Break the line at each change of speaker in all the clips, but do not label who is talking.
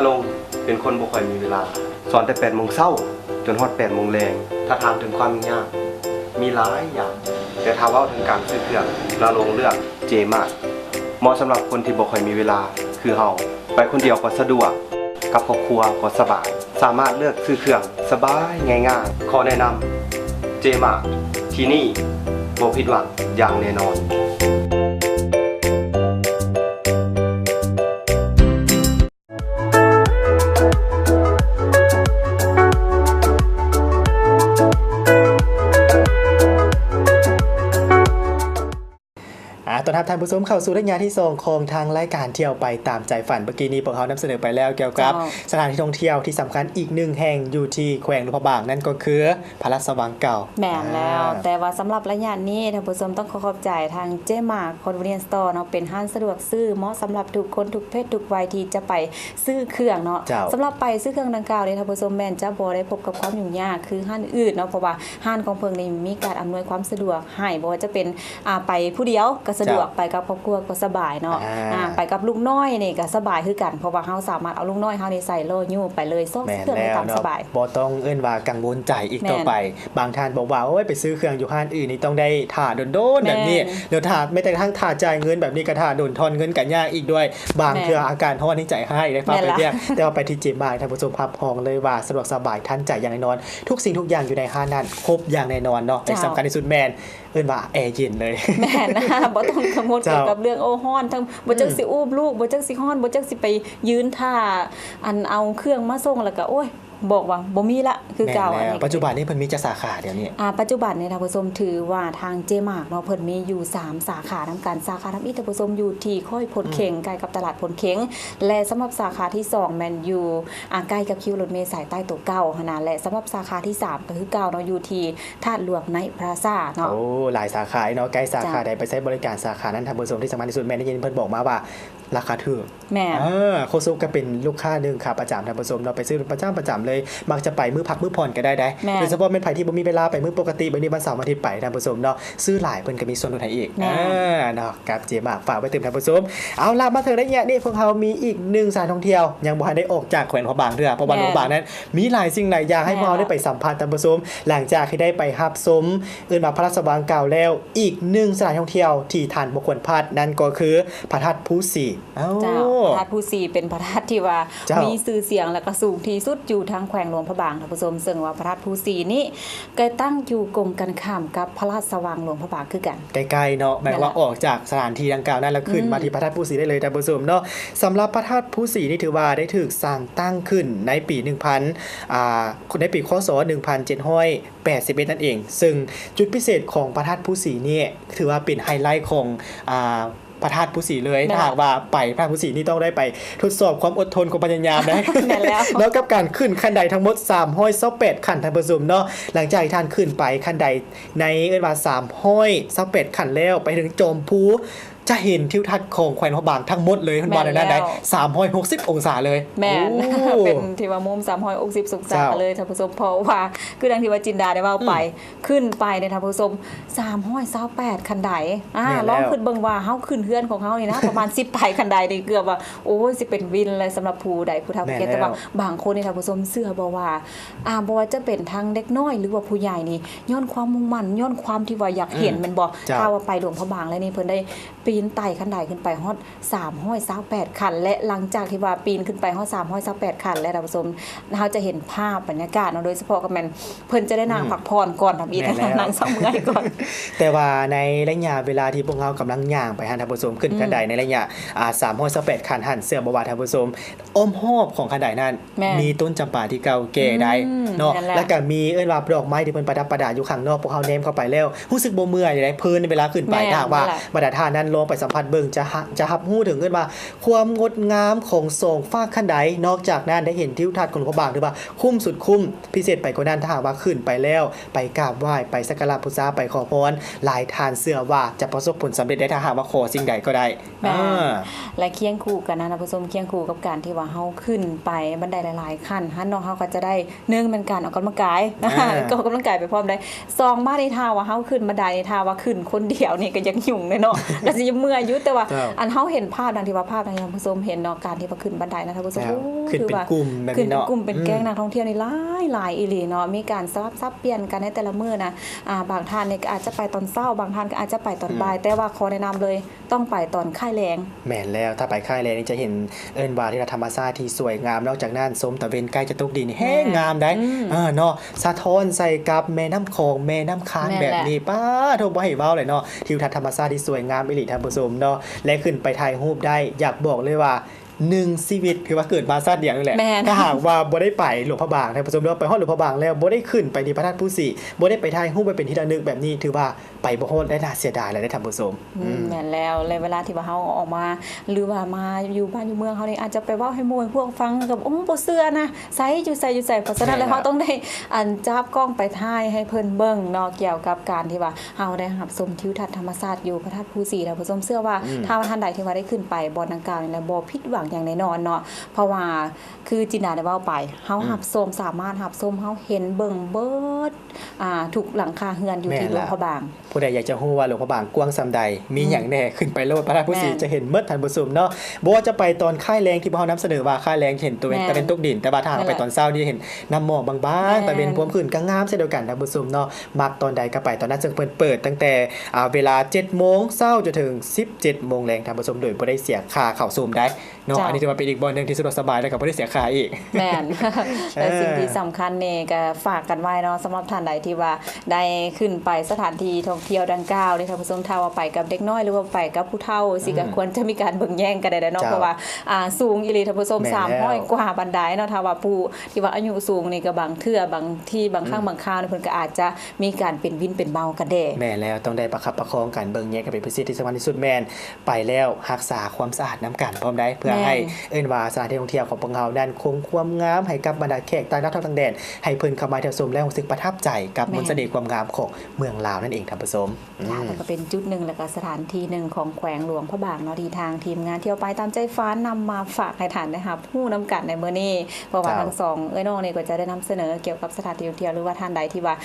ลงเป็นคนบ่ค่อยมีเวลาสอนแต่8 โมงเช้าจนฮอด8 โมงแลงถ้าถามถึงความยากมีหลายอย่างแต่ถ้าเว้าถึงการซื้อเครื่องนาลงเลือกเจมากเหมาะสำหรับคนที่บ่ค่อยมีเวลาคือเฮาไปคนเดียวก็สะดวกกับครอบครัวก็สบายสามารถเลือกซื้อเครื่องสบายง่ายๆขอแนะนำเจมากที่นี่บ่ผิดหวังอย่างแน่นอน
ต้อนรับท่านผู้ชมเข้าสู่รายงานที่ส่งโครงทางรายการเที่ยวไปตามใจฝันเมื่อกี้นี้พวกเขานำเสนอไปแล้วเกี่ยวกับสถานที่ท่องเที่ยวที่สำคัญอีกหนึ่งแห่งอยู่ที่แขวงหลวงพระบางนั่นก็คือพระราชวังเก่า
แม่นแล้วแต่ว่าสำหรับระยะนี้ท่านผู้ชมต้องขอบใจทางเจมาร์คอนเวเนียนสโตร์เนาะเป็นห้างสะดวกซื้อเหมาะสำหรับทุกคนทุกเพศทุกวัยที่จะไปซื้อเครื่องเนาะสำหรับไปซื้อเครื่องดังกล่าวเนี่ยท่านผู้ชมแม่นจะบ่ได้พบกับความยุ่งยากคือห้างอื่นเนาะเพราะว่าห้างของเพิ่นนี่มีการอำนวยความสะดวกให้บ่ว่าจะเป็นไปผู้เดียวก็สะดวกไปกับครอบครัวก็สบายเนาะไปกับลูกน้อยนี่ก็สบายคือกันเพราะว่าเฮาสามารถเอาลูกน้อยเฮานี่ใส่โลยู่ไปเลยส่งเครื่องได้ตามสบาย
บ่ต้องเอิ้นว่ากังวลใจอีกต่อไปบางท่านบอกว่าโอ้ยไปซื้อเครื่องอยู่ห้างอื่นนี่ต้องได้ท่าโดนๆแบบนี้เดี๋ยวท่าไม่แต่ทั้งท่าจ่ายเงินแบบนี้ก็ท่าโดนทอนเงินกันยากอีกด้วยบางเทื่ออาการฮ้อนนี่ใจให้ได้ฟังไปเรียกแต่ว่าไปที่จิมมาท่านผู้ชมภาพพองเลยว่าสะดวกสบายทันใจอย่างแน่นอนทุกสิ่งทุกอย่างอยู่ในห้างนั้นครบอย่างแน่นอนเนาะแต่สำคัญที่สุดแม่นเอิ้นว่าแอร์เย็นเลย
แม่นนะบ่ต้องกังวลเกี่ยวกับเรื่องโอฮ้อนทั้งบ่จักสิอูบลูกบ่จักสิฮ้อนบ่จักสิไปยืนท่าอันเอาเครื่องมาส่งแล้วก็โอ้ยบอกว่าบ่มีละคือเก่าอันนี้
ปัจจุบันนี้เพิ่นมีจักสาขาเดี๋ยวนี้
ปัจจุบันเนี่ยท่านผู้ชมถือว่าทางเจมาร์คเนาะเพิ่นมีอยู่3สาขานํกันสาขาทำอีท่านผู้ชมอยู่ที่ค่อยพลเข็งใกล้กับตลาดพลเข็งและสำหรับสาขาที่2แม่นอยู่ใกล้กับคิวรถเมล์สายใต้ตัวเก่าหั่นน่ะและสำหรับสาขาที่3ก็คือเก่าเนาะอยู่ที่ธาตุหลวงในพลาซ่าเนาะ
โอ้หลายสาขาเนาะใกล้สาขาใดไปใช้บริการสาขานั้นท่านผู้ชมที่สำคัญที่สุดแม่ได้ยินเพิ่นบอกมาว่าราคาถูก
แม่
โคซุก็เป็นลูกค้านึงค่ะประจำท่านผู้ชมเราไปซื้อประจำเลยมักจะไปมื้อพักมื้อผ่อนก็ได้โดยเฉพาะเป็นไผที่บ่มีเวลาไปมื้อปกติบางทีวันเสาร์อาทิตย์ไปท่านผู้ชมเนาะซื้อหลายเพิ่นก็มีส่วนลดให้อีกเนาะกับเจมาร์คฝากไว้เต็มท่านผู้ชมเอาล่ะมาถึงระยะนี้พวกเรามีอีก1สถานท่องเที่ยวยังบ่ทันได้ออกจากแขวงหลวงพระบางเด้อเพราะว่าหลวงพระบางนั้นมีหลายสิ่งหลายอย่างให้พวกเราได้ไปสัมผัสท่านผู้ชมหลังจากที่ได้ไปรับชมพระราชวังเก่าแล้วอีก1สถานท่องเที่ยวที่ท่านบ่ควรพลาดนั่นก็คือพระธาตุภูสี
พระธาตุภูสีเป็นพระธาตุที่ว่ามีชื่อเสียงและก็สูงที่สุดอยู่ทางแขวงหลวงพระบางท่านผู้ชมซึ่งว่าพระธาตุภูสีนี้ก็ตั้งอยู่กงกันข้ามกับพระราชวังหลวงพระบางคือกัน
ใกล้ๆเนาะหมายว่าออกจากสถานที่ดังกล่าวนั้นแล้วขึ้นมาที่พระธาตุภูสีได้เลยท่านผู้ชมเนาะสำหรับพระธาตุภูสีนี่ถือว่าได้ถูกสร้างตั้งขึ้นในปีในปีค.ศ. 1781นั่นเองซึ่งจุดพิเศษของพระธาตุภูสีนี่ถือว่าเป็นไฮไลท์ของพระธาตุภูสีเลยถ้าหากว่าไปพระธาตุภูสีนี่ต้องได้ไปทดสอบความอดทนความพยายามนะแล้วกับการขึ้นขั้นใดทั้งหมด328ขั้นท่านผู้ชมเนาะหลังจากท่านขึ้นไปขั้นใดในว่า328ขั้นแล้วไปถึงโจมภูจะเห็นทิวทัศน์ของแขวงหลวงพระบางทั้งหมดเลยมันว่าได้360องศาเลย
แม่นเป็นที่ว่ามุม360องศาเลยท่านผู้ชมเพราะว่าคือดังที่ว่าจินดาได้เว้าไปขึ้นไปในท่านผู้ชม328คันไดลองขึ้นเบิ่งว่าเฮาขึ้นเฮือนของเฮานี่นะประมาณ10 ไปคันไดนี่เกือบว่าโอ้ยสิเป็นวินเลยสำหรับผู้ใดผู้เฒ่าผู้แก่แต่ว่าบางคนนี่ท่านผู้ชมเชื่อบ่ว่าจะเป็นทั้งเด็กน้อยหรือว่าผู้ใหญ่นี่ย้อนความมุ่งมั่นย้อนความที่ว่าอยากเห็นมันบ่ถ้าว่าไปหลวงพระบางแล้วนี่เพิ่นได้ปีนไต่ขั้นใดขึ้นไปฮอด328ขั้นและหลังจากที่ว่าปีนขึ้นไปฮอด328ขั้นและท่านผู้ชมเราจะเห็นภาพบรรยากาศโดยเฉพาะกับแม่นเพิ่นจะได้นั่งพักผ่อนก่อนทำอีกนั่งเซาเมื่อยก่อน
แต่ว่าในระยะเวลาที่พวกเรากำลังย่างไปหาท่านผู้ชมขึ้นขั้นใดในระยะ328ขั้นหันเสื้อบ่ว่าท่านผู้ชมอ้อมหอบของขั้นใดนั้นมีต้นจำปาที่เก่าแก่ได้เนาะแล้วก็มีว่าดอกไม้ที่เพิ่นประดับประดาอยู่ข้างนอกพวกเฮาแนมเข้าไปแล้วรู้สึกบ่เมื่อยได้เพิ่นเวลาขึ้นไปถ้าว่าบรรดาท่านนั้นลงไปสัมผัสเบิ่งจะรับรู้ถึงว่าความงดงามของโศกฟ้าขั้นใดนอกจากนั้นได้เห็นทิวทัศน์ของหลวงพระบางหรือว่าคุ้มสุดคุ้มพิเศษไปกว่านั้นถ้าหากว่าขึ้นไปแล้วไปกราบไหว้ไปสักการะบูชาไปขอพรหลายทานเชื่อว่าจะประสบผลสำเร็จได้ถ้าหากว่าขอสิ่งใดก็ได้
และเคียงคู่กันนะท่านผู้ชมเคียงคู่กับการที่ว่าเฮาขึ้นไปบันไดหลายๆขั้นฮั่นเนาะเฮาก็จะได้1เป็นการออกกำลังกายก็ออกกำลังกายไปพร้อมได้2มาในท่าว่าเฮาขึ้นบันไดในท่าว่าขึ้นคนเดียวนี่ก็ยังยุ่งเนาะก็สิ ยังเมื่อยอยู่แต่ว่า
เจ้า
อันเฮาเห็นภาพดังที่ว่าภาพท่านผู้ชมเห็นเนาะการที่ว่าขึ้นบันไดนะท่านผู้ชม
แล้ว
โอ้
ขึ้นเป็น
ถือว่าก
ลุ่มแบบนี้
ขึ้นเป็น
เนาะ
กลุ่มเป็นแก๊งนักท่องเที่ยวนี่หลายอีหลีเนาะมีการซับเปลี่ยนกันในแต่ละมื้อนะบางท่านเนี่ยก็อาจจะไปตอนเช้าบางท่านก็อาจจะไปตอนบ่ายแต่ว่าขอแนะนำเลยต้องไปตอนค่ายแรง
แม่นแล้วถ้าไปค่ายแลนี่จะเห็นเอิ้นว่าที่ธรรมชาติที่สวยงามนอกจากนั้นสมตะเวนใกล้จะตกดินนี่แห้งงามได้เนาะสะท้อนใส่กับแม่น้ำคองแม่น้ำค้าง
แม่น
แบบ
แหละ
นี้ป้าโทบ่ให้เว้าเลยเนาะทิวทัศน์ธรรมชาติที่สวยงามอีหลีท่านผู้ชมเนาะและขึ้นไปถ่ายรูปได้อยากบอกเลยว่า1ชีวิตคือว่าเกิดมาชาติเดียวนี่แหละ
แม่น
ถ้าหากว่าบ่ได้ไปหลวงพระบางท่านผู้ชมเนาะไปฮอดหลวงพระบางแล้วบ่ได้ขึ้นไปที่พระธาตุผู้สีบ่ได้ไปถ่ายรูปไปเป็นที่ระลึกแบบนี้ถือว่าไปบ่ฮอดและน่าเสียดายเลยได้ท่านผู้ชม
แม่นแล้วเลยเวลาที่ว่าเฮาออกมา หรือว่ามาอยู่บ้านอยู่เมืองเฮานี่อาจจะไปเว้าให้หมู่ให้พวกฟังกับโอ้บ่เชื่อนะไสอยู่ไสอยู่ไสเพราะฉะนั้นแล้ว
แม่นแล้ว
เฮาต้องได้อันจับกล้องไปถ่ายให้เพิ่นเบิ่งเนาะเกี่ยวกับการที่ว่าเฮาได้รับชมทิวทัศน์ธรรมชาติอยู่พระธาตุภูสีท่านผู้ชมเชื่อว่าถ้าว่าท่านใดที่ว่าได้ขึ้นไปบ่อนดังกล่าวนี่แหละบ่ผิดหวังอย่างแน่นอนเนาะเพราะว่าคือจินดาได้เว้าไปเฮารับชมสามารถรับชมเฮาเห็นเบิ่งเบิดทุกหลังคาเฮือนอยู่ที่หลวงพระบาง
ผู้ใดอยากจะรู้ว่าหลวงพระบางกว้างซำใดมีหยังแน่ขึ้นไปโลดพระธาตุผู้สี
แม่น
จะเห็นหมดท่านผู้ชมเนาะบ่ว่าจะไปตอนค่ายแรงที่เฮานำเสนอว่าค่ายแรงเห็นตัว
แม่น
ตะเป็นตกดินแต่ว่าถ้าหาก
นั่นแห
ไป
ละ
ตอนเช้านี่เห็นน้ำหมอกบาง
แม่
ๆ
น
ตะเป็นพร้อมขึ้นก็งามเช่นเดียวกันท่านผู้ชมเนาะมักตอนใดก็ไปตอนนั้นซึ่งเพิ่นเปิดตั้งแต่เวลา 7:00 นเช้าจนถึง 17:00 นแรงท่านผู้ชมโดยบ่ได้เสียค่าเข้าชมได้เนาะ
จ้ะ
อันนี้ถือว่าเป็นอีกบ่อหนึงที่สะดวกสบายแล้วก็บ่ได้เสียค่าอีก
แม่น และสิ่งที่สำคัญนี่ก็ฝากกันไว้เนาะสำหรับท่านใดที่ว่าได้ขึ้นไปสถานที่ท่องเที่ยวดังกล่าวนี่ท่านผู้ชมถ้าว่าไปกับเด็กน้อยหรือว่าไปกับผู้เฒ่าสิก็ควรจะมีการเบิ่งแย่งกันได้เนาะ
เจ้า
เพราะว่าสูงอีหลีท่านผู้ชม
แม่นแล้ว
300กว่าบันไดเนาะถ้าว่าผู้ที่ว่าอายุสูงนี่ก็บางเทื่อบางที่บางครั้งบางคราวนี่เพิ่นก็อาจจะมีการเป็นวินเป็นเบากันแด้
แม่แล้วต้องได้ประคับประคองกันเบิ่งแยกกันเป็นพิเศษที่สำคัญที่สุดแม่นไปแล้วรักษาความสะอาดน้ำกันพร้อมได้เพื่อ
แม่น
ให้เอิ้นว่าสถานที่ท่องเที่ยวของพวกเรานั้นคงความงามให้กับบรรดาแขกต่างดาวทั้งแดนให้เพิ่นเข้ามาเที่ยวชมและรู้สึกประทับใจกับมนต์เสน่ห์ความงามของเมืองลาวนั่นเองท่านผู้ชม
ค่ะแล้วก็เป็นจุดหนึ่งแล้วก็สถานที่หนึ่งของแขวงหลวงพระบางเนาะที่ทางทีมงานเที่ยวไปตามใจฟ้านำมาฝากให้ท่านนะคะผู้นำกันในมื้อนี้เพราะว่า
เจ้า
ทั้งสองน้องนี่ก็จะได้นำเสนอเกี่ยวกับสถานที่ท่องเที่ยวหรือว่าท่านใดที่ว่า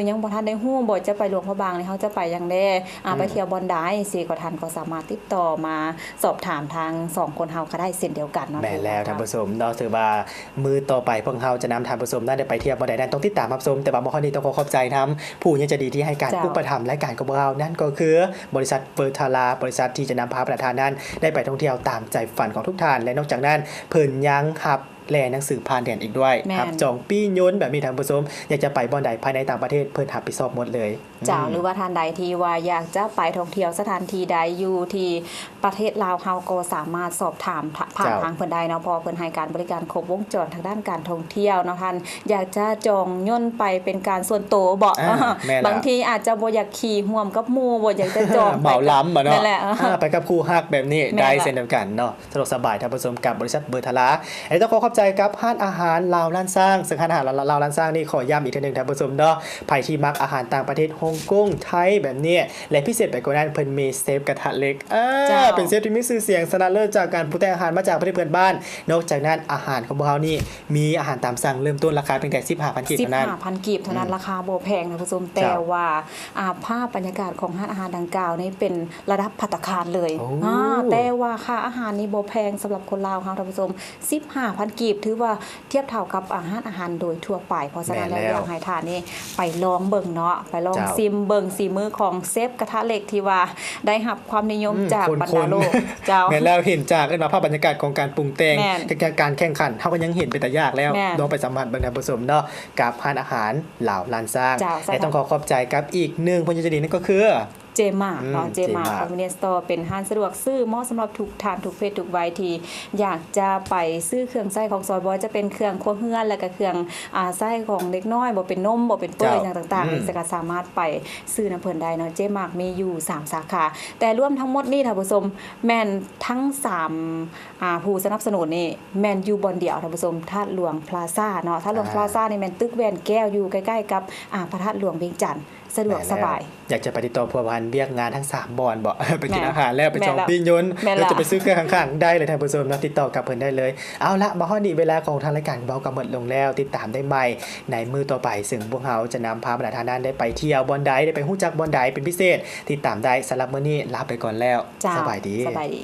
ยังบ่ทันได้ฮู้บ่จะไปหลวงพระบางนี่เฮาจะไปยังไดไปเที่ยวบ่อนใดสิก็ท่านก็สามารถติดต่อมาสอบถามทางสองคนเฮาก็ได้เช่นเดียวกันเนาะ
แม่นแล้วท่านผู้ชมเนาะถือว่ามือต่อไปพวกเราจะนำท่านผู้ชมได้ไปเที่ยวบ่ได้นั้นต้องติดตามรับชมแต่ว่าบ่ข้อนี้ต้องขอขอบใจนํผู้ยังใจะดีที่ให้การ
เจ้า
อุปถัมภ์และการกับเรานั่นก็คือบริษัทเฟิร์ทาราบริษัทที่จะนำพาประธานนั้นได้ไปท่องเที่ยวตามใจฝันของทุกท่านและนอกจากนั้นเพิ่นยังรับแลหนังสือผ่านแดนอีกด้วย
แม่น
ครับจองปี้ยนต์แบบมีท่านผู้ชมอยากจะไปบ่อนใดภายในต่างประเทศเพิ่นรับผิดชอบหมดเลย
เจ้าหรือว่าท่านใดที่ว่าอยากจะไปท่องเที่ยวสถานที่ใดอยู่ที่ประเทศลาวเฮาก็สามารถสอบถามผ่าน
เจ้า
ทางเพิ่นได้เนาะเพอเพิ่นให้การบริการครบวงจรทางด้านการท่องเที่ยวเนาะท่านอยากจะจองย่นต์ไปเป็นการส่วนตัวบ่
แม่นละ
บางทีอาจจะบ่อยากขี่ร่วมกับหมู่บ่อยากจะจอง
เหมาล้ำอะเนาะ
นั่นแหละ
ไปกับครูฮักแบบนี้
แม่น
ได้
ละ
เช่นเดียวกันเนาะสะดวกสบายท่านผู้ชมกับบริษัทเบอร์ทาราอันนี้ต้องขอขอบใจกับห้านอาหารลาวล้านสร้างซึ่งห้านอาหารลาวล้านสร้างนี่ขอย้ำอีกทีหนึงท่านผู้ชมเนาะใครที่มักอาหารต่างประเทศฮ่องกงไทยแบบนี้และพิเศษไปกว่านั้นเพิ่นมีเซฟกระทะเหล็ก
เจ้า
เป็นเซฟที่มีชื่อเสียงชนะเลิศจากการปรุงแต่งอาหารมาจากประเทศเพื่อนบ้าน นอกจากนั้นอาหารของพวกเขานี่มีอาหารตามสั่งเริ่มต้นราคาเพียงแต่ 15,000 กีบเท่านั้น
15,000 กีบเท่านั้นราคาบ่แพงนะผู้ชมแต่ว่าภาพบรรยากาศของร้านอาหารดังกล่าวนี่เป็นระดับภัตตาคารเลย
โอ้
แต่ว่าค่าอาหารนี่บ่แพงสำหรับคนลาวเฮาท่านผู้ชม 15,000 กีบถือว่าเทียบเท่ากับอาหารโดยทั่วไปเพราะฉะนั้นแล้วอยากให้ทานนี่ไปลองเบิ่งเนาะไปลองซิมเบิ่งสีมือของเซฟกระทะเหล็กที่ว่าได้รับความนิยมจากบรรดาโลกเจ้า
แม่นแล้วเห็นจากภาพบรรยากาศของการปรุงแต่ง
แม่น
การแข่งขันเขาก็ยังเห็นเป็นแต่ยากแล้ว
แม่น
ลองไปสัมผัสบางท่านผู้ชมเนาะกับร้านอาหารเหล่าลานสร้าง
เจ้า
และต้องขอขอบใจกับอีกหนึ่งพญาดีนั่นก็คือ
เจมาเนาะเจมา
J-Mart
คอมมิวนิสต์สโตร์เป็นห้างสะดวกซื้อเหมาะสำหรับทุกทานทุกเพศทุกวัยที่อยากจะไปซื้อเครื่องไส้ของซอยบอยจะเป็นเครื่องครัวเฮือนแล้วก็เครื่องไส้ของเด็กน้อยบ่เป็นนมบ่เป็นเปื่อยอย่างต่างๆนี่ก็สามารถไปซื้อน้ำเพิ่นได้เนาะเจมามีอยู่3สาขาแต่รวมทั้งหมดนี่ท่านผู้ชมแม่นทั้ง3ผู้สนับสนุนนี่แม่นอยู่บอนเดียวท่านผู้ชมธาตุหลวงพลาซ่าเนาะธาตุหลวงพลาซ่านี่แม่นตึกแวนแก้วอยู่ใกล้ๆกับพระธาตุหลวงเวียงจันทน์ สะดวกสบาย
อยากจะไปติดต่อพัวพันเบียกงานทั้ง3บอนบ่ ไปกิน
แม่
อาหารแล้วไปจอง
แม่ละ
ปิ้งยนต์
แม่ละ
แล้วจะไปซื้อเครื่องข้างๆได้เลยท่านผู้ชมนะติดต่อกับเพิ่นได้เลยเอาละมาฮอดนี้เวลาของทางรายการเบากับหมดลงแล้วติดตามได้ใหม่ในมือต่อไปซึ่งพวกเราจะนำพาบรรดาทางด้านได้ไปเที่ยวบอนใดได้ไปฮู้จักบอนใดเป็นพิเศษติดตามได้สำหรับมื้อนี้ลาไปก่อนแล้ว
เจ้า
สบายดี
สบายดี